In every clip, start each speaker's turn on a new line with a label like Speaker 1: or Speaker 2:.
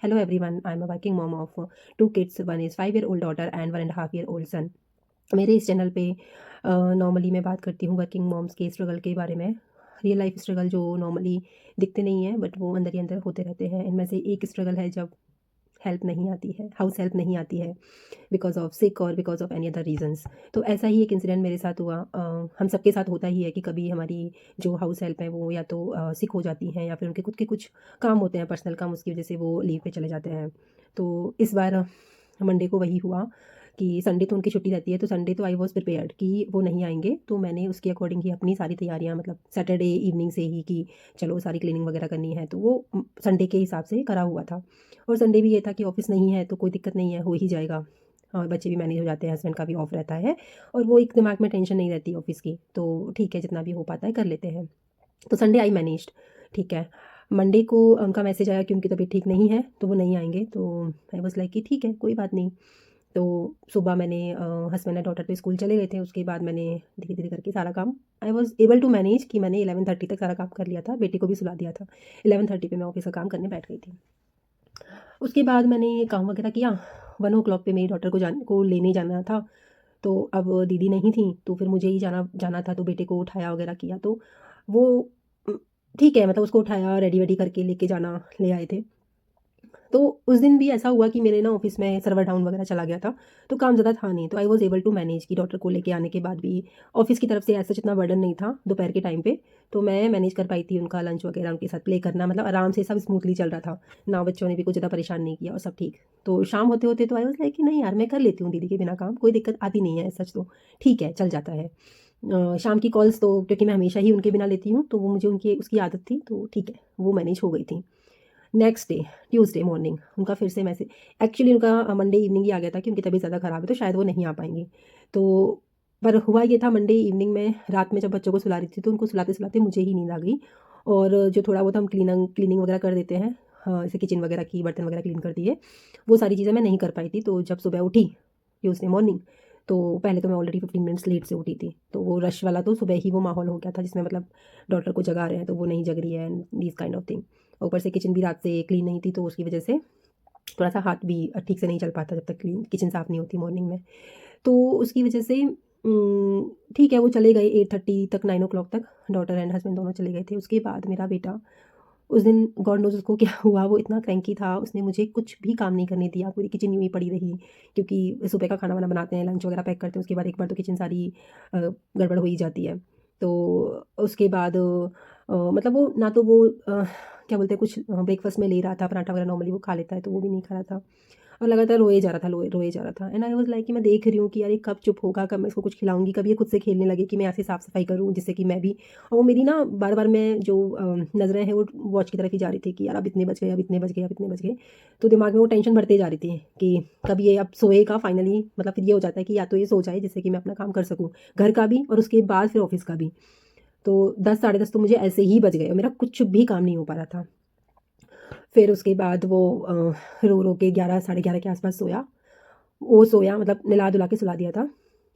Speaker 1: Hello everyone, I'm a working mom of two kids. One is 5-year-old daughter and 1.5-year-old son. मेरे इस channel पे normally मैं बात करती हूँ वर्किंग मॉम्स के स्ट्रगल के बारे में। रियल लाइफ स्ट्रगल जो नॉर्मली दिखते नहीं हैं बट वो अंदर ही अंदर होते रहते हैं। इनमें से एक स्ट्रगल है जब हेल्प नहीं आती है, हाउस हेल्प नहीं आती है बिकॉज ऑफ सिक और because of any other reasons. तो ऐसा ही एक इंसिडेंट मेरे साथ हुआ। हम सबके साथ होता ही है कि कभी हमारी जो हाउस हेल्प है वो या तो सिक हो जाती हैं या फिर उनके खुद के कुछ काम होते हैं, पर्सनल काम, उसकी वजह से वो लीव पे चले जाते हैं। तो इस बार मंडे को वही हुआ कि संडे तो उनकी छुट्टी रहती है, तो संडे तो आई वॉज प्रिपेयर्ड कि वो नहीं आएंगे, तो मैंने उसके अकॉर्डिंग ही अपनी सारी तैयारियां, मतलब सैटरडे इवनिंग से ही कि चलो सारी क्लीनिंग वगैरह करनी है, तो वो संडे के हिसाब से करा हुआ था। और संडे भी ये था कि ऑफिस नहीं है तो कोई दिक्कत नहीं है, हो ही जाएगा और बच्चे भी मैनेज हो जाते हैं, हस्बैंड का भी ऑफ रहता है और वो एक दिमाग में टेंशन नहीं रहती ऑफिस की, तो ठीक है जितना भी हो पाता है कर लेते हैं। तो संडे आई मैनेज्ड, ठीक है। मंडे को उनका मैसेज आया कि उनकी तबीयत ठीक नहीं है तो वो नहीं आएंगे, तो आई वाज लाइक कि ठीक है कोई बात नहीं। तो सुबह मैंने हस्बैंड एंड डॉटर तो स्कूल चले गए थे, उसके बाद मैंने धीरे धीरे करके सारा काम I was able to manage कि मैंने 11:30 तक सारा काम कर लिया था, बेटे को भी सुला दिया था। 11:30 पे मैं ऑफिस का काम करने बैठ गई थी। उसके बाद मैंने काम वगैरह किया। 1 o'clock पे मेरी डॉटर को लेने जाना था, तो अब दीदी नहीं थी तो फिर मुझे ही जाना जाना था, तो बेटे को उठाया वगैरह किया, तो वो उम, ठीक है, मतलब उसको उठाया, रेडी वेडी करके लेके जाना ले आए थे। तो उस दिन भी ऐसा हुआ कि मेरे ना ऑफिस में सर्वर डाउन वगैरह चला गया था, तो काम ज़्यादा था नहीं, तो I was able to manage कि डॉटर को लेके आने के बाद भी ऑफिस की तरफ से ऐसा जितना बर्डन नहीं था दोपहर के टाइम पे, तो मैं मैनेज कर पाई थी उनका लंच वगैरह उनके साथ प्ले करना, मतलब आराम से सब स्मूथली चल रहा था ना, बच्चों ने भी कुछ ज़्यादा परेशान नहीं किया और सब ठीक। तो शाम होते होते तो आई वाज़ लाइक कि नहीं यार मैं कर लेती हूँ दीदी के बिना काम, कोई दिक्कत आती नहीं है सच, तो ठीक है चल जाता है। शाम की कॉल्स तो क्योंकि मैं हमेशा ही उनके बिना लेती हूँ तो वो मुझे उनकी उसकी आदत थी, तो ठीक है वो मैनेज हो गई थी। नेक्स्ट डे ट्यूसडे मॉर्निंग उनका फिर से मैसेज, एक्चुअली उनका मंडे इवनिंग ही आ गया था कि उनकी तबीयत ज़्यादा ख़राब है तो शायद वो नहीं आ पाएंगी। तो पर हुआ ये था मंडे इवनिंग में, रात में जब बच्चों को सुला रही थी तो उनको सुलाते सुलाते मुझे ही नींद आ गई, और जो थोड़ा बहुत हम क्लीनिंग वगैरह कर देते हैं, हाँ जैसे किचन वगैरह की बर्तन वगैरह क्लीन कर दिए, वो सारी चीज़ें मैं नहीं कर पाई थी। तो जब सुबह उठी ट्यूसडे मॉर्निंग, तो पहले तो मैं ऑलरेडी 15 मिनट्स लेट से उठी थी, तो वो रश वाला तो सुबह ही वो माहौल हो गया था जिसमें मतलब डॉटर को जगा रहे हैं तो वो नहीं जग रही है and these kind of thing. ऊपर से किचन भी रात से क्लीन नहीं थी तो उसकी वजह से थोड़ा सा हाथ भी ठीक से नहीं चल पाता जब तक क्लीन किचन साफ़ नहीं होती मॉर्निंग में। तो उसकी वजह से ठीक है वो चले गए 8:30 तक, 9 o'clock तक डॉटर एंड हस्बैंड दोनों चले गए थे। उसके बाद मेरा बेटा उस दिन गॉड नोज़ उसको क्या हुआ, वो इतना क्रैंकी था, उसने मुझे कुछ भी काम नहीं करने दिया, पूरी किचन यूँ ही पड़ी रही, क्योंकि सुबह का खाना वाना बनाते हैं, लंच वगैरह पैक करते हैं, उसके बाद एक बार तो किचन सारी गड़बड़ हो ही जाती है। तो उसके बाद मतलब वो ना तो वो क्या बोलते हैं कुछ ब्रेकफास्ट में ले रहा था, पराठा वगैरह नॉर्मली वो खा लेता है तो वो भी नहीं खा रहा था, और लगातार रोए जा रहा था, रोए जा रहा था। एंड आई वाज़ लाइक कि मैं देख रही हूँ कि यार ये कब चुप होगा, कब मैं इसको कुछ खिलाऊँगी, कब ये खुद से खेलने लगे कि मैं ऐसे साफ-सफाई करूँ जिससे कि मैं भी, और वो मेरी ना बार-बार मैं जो नज़रें हैं वो वॉच की तरफ ही जा रही थी कि यार अब इतने बज गए, अब इतने बज गए, अब इतने बज गए। तो दिमाग में वो टेंशन बढ़ते जा रही थी कि कब ये अब सोएगा फाइनली, मतलब फिर ये हो जाता है कि या तो ये सो जाए जिससे कि मैं अपना काम कर सकूँ, घर का भी और उसके बाद फिर ऑफ़िस का भी। तो 10 साढ़े 10 तो मुझे ऐसे ही बज गए और मेरा कुछ भी काम नहीं हो पा रहा था। फिर उसके बाद वो रो रो के 11 साढ़े 11 के आसपास सोया। वो सोया मतलब नहला-धुला के सुला दिया था,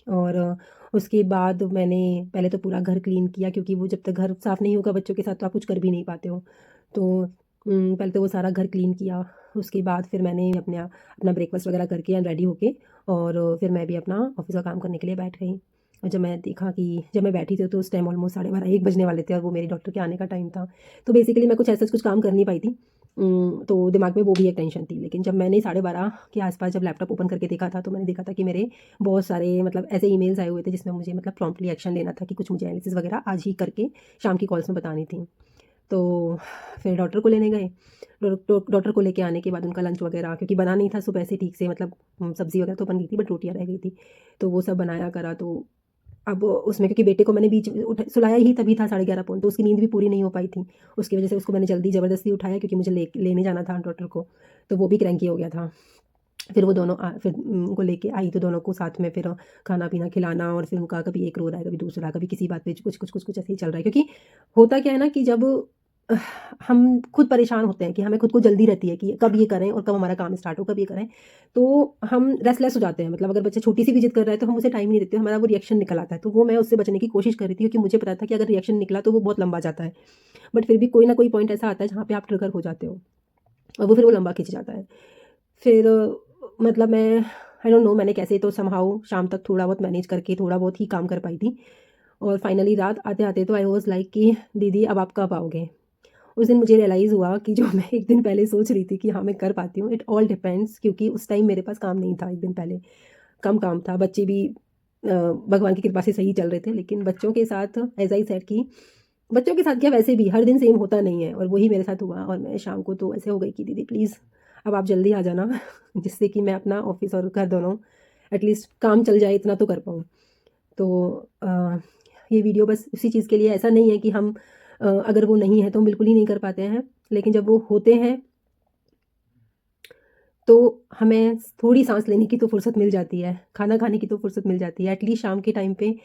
Speaker 1: और उसके बाद मैंने पहले तो पूरा घर क्लीन किया, क्योंकि वो जब तक घर साफ़ नहीं होगा बच्चों के साथ तो आप कुछ कर भी नहीं पाते हो। तो पहले तो वो सारा घर क्लीन किया, उसके बाद फिर मैंने अपना ब्रेकफ़ास्ट वगैरह करके एंड रेडी होके, और फिर मैं भी अपना ऑफ़िस का काम करने के लिए बैठ गई। और जब मैं देखा कि जब मैं बैठी थी तो उस टाइम ऑलमोस्ट 12:30 1 बजने वाले थे और वो मेरी डॉक्टर के आने का टाइम था। तो बेसिकली मैं कुछ ऐसा कुछ काम कर नहीं पाई थी। तो दिमाग में वो भी एक टेंशन थी। लेकिन जब मैंने 12:30 के आस-पास जब लैपटॉप ओपन करके देखा था, तो मैंने देखा था कि मेरे बहुत सारे मतलब ऐसे ईमेल्स आए हुए थे जिसमें मुझे मतलब प्रॉम्प्टली एक्शन लेना था कि कुछ मुझे एनालिसिस वगैरह आज ही करके शाम की कॉल्स में बतानी थी। तो फिर डॉक्टर को लेने गए। डॉक्टर को लेके आने के बाद उनका लंच वगैरह, क्योंकि बना नहीं था सुबह से ठीक से, मतलब सब्ज़ी वगैरह तो बन गई थी बट रोटियाँ रह गई थी। तो वो सब बनाया करा, तो अब उसमें क्योंकि बेटे को मैंने बीच में सुलाया ही तभी था 11:30 पौने, तो उसकी नींद भी पूरी नहीं हो पाई थी। उसकी वजह से उसको मैंने जल्दी ज़बरदस्ती उठाया क्योंकि मुझे लेने जाना था डॉक्टर को, तो वो भी क्रैंकी हो गया था। फिर वो दोनों फिर उनको लेके आई तो दोनों को साथ में फिर खाना-पीना खिलाना, और फिर उनका कभी एक रो रहा है, कभी दूसरा, कभी किसी बात पे कुछ ऐसे ही चल रहा है। क्योंकि होता क्या है ना कि जब अह, हम खुद परेशान होते हैं कि हमें खुद को जल्दी रहती है कि कब ये करें और कब हमारा काम स्टार्ट हो, कब ये करें। तो हम रेस्टलेस हो जाते हैं, मतलब अगर बच्चा छोटी-सी भी ज़िद कर रहा है तो हम उसे टाइम नहीं देते, हमारा वो रिएक्शन निकल आता है। तो वो मैं उससे बचने की कोशिश कर रही थी क्योंकि मुझे पता था कि अगर रिएक्शन निकला तो वो बहुत लंबा जाता है। बट फिर भी कोई ना कोई पॉइंट ऐसा आता है जहाँ पे आप ट्रिगर हो जाते हो। और वो फिर वो लंबा खिंच जाता है। फिर मतलब मैं आई डोंट नो मैंने कैसे तो समहाउ शाम तक थोड़ा बहुत मैनेज करके थोड़ा बहुत ही काम कर पाई थी। और फाइनली रात आते-आते तो आई वाज़ लाइक कि दीदी अब आप कब आओगे? उस दिन मुझे रियलाइज़ हुआ कि जो मैं 1 दिन पहले सोच रही थी कि हाँ, मैं कर पाती हूँ, इट ऑल डिपेंड्स, क्योंकि उस टाइम मेरे पास काम नहीं था 1 दिन पहले, कम काम था, बच्चे भी भगवान की कृपा से सही चल रहे थे। लेकिन बच्चों के साथ एज़ आई सेड कि बच्चों के साथ क्या, वैसे भी हर दिन सेम होता नहीं है, और वही मेरे साथ हुआ। और मैं शाम को तो ऐसे हो गई कि दीदी प्लीज़ अब आप जल्दी आ जाना जिससे कि मैं अपना ऑफ़िस और घर दोनों एटलीस्ट काम चल जाए, इतना तो कर पाऊँ। तो ये वीडियो बस उसी चीज़ के लिए, ऐसा नहीं है कि हम अगर वो नहीं है तो हम बिल्कुल ही नहीं कर पाते हैं, लेकिन जब वो होते हैं तो हमें थोड़ी साँस लेने की तो फुर्सत मिल जाती है, खाना खाने की तो फुर्सत मिल जाती है। एटलीस्ट शाम के टाइम पे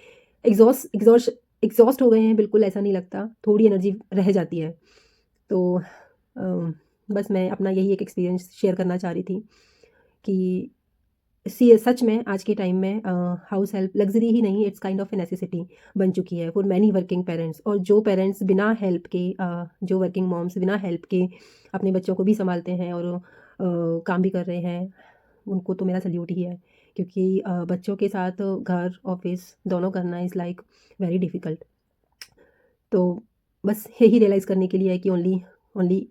Speaker 1: एग्ज़ॉस्ट एग्ज़ॉश एग्ज़ॉस्ट हो गए हैं बिल्कुल ऐसा नहीं लगता, थोड़ी एनर्जी रह जाती है। तो बस मैं अपना यही एक एक्सपीरियंस शेयर करना चाह रही थी कि सी सच में आज के टाइम में हाउस हेल्प लग्ज़री ही नहीं, it's kind of a necessity बन चुकी है फॉर मैनी वर्किंग पेरेंट्स। और जो पेरेंट्स बिना हेल्प के जो वर्किंग मॉम्स बिना हेल्प के अपने बच्चों को भी सँभालते हैं और काम भी कर रहे हैं, उनको तो मेरा सैल्यूट ही है। क्योंकि बच्चों के साथ घर, ऑफ़िस दोनों करना इज़ लाइक वेरी डिफ़िकल्ट। तो बस यही रियलाइज़ करने के लिए है कि ओनली ओनली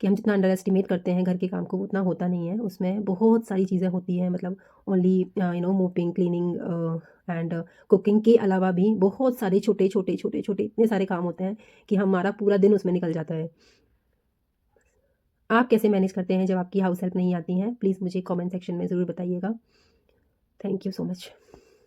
Speaker 1: कि हम जितना अंडर एस्टिमेट करते हैं घर के काम को, उतना होता नहीं है। उसमें बहुत सारी चीज़ें होती हैं, मतलब only mopping, cleaning and cooking के अलावा भी बहुत सारे छोटे-छोटे, छोटे-छोटे इतने सारे काम होते हैं कि हमारा पूरा दिन उसमें निकल जाता है। आप कैसे मैनेज करते हैं जब आपकी हाउस हेल्प नहीं आती हैं? प्लीज़ मुझे कमेंट सेक्शन में ज़रूर बताइएगा। Thank you so much.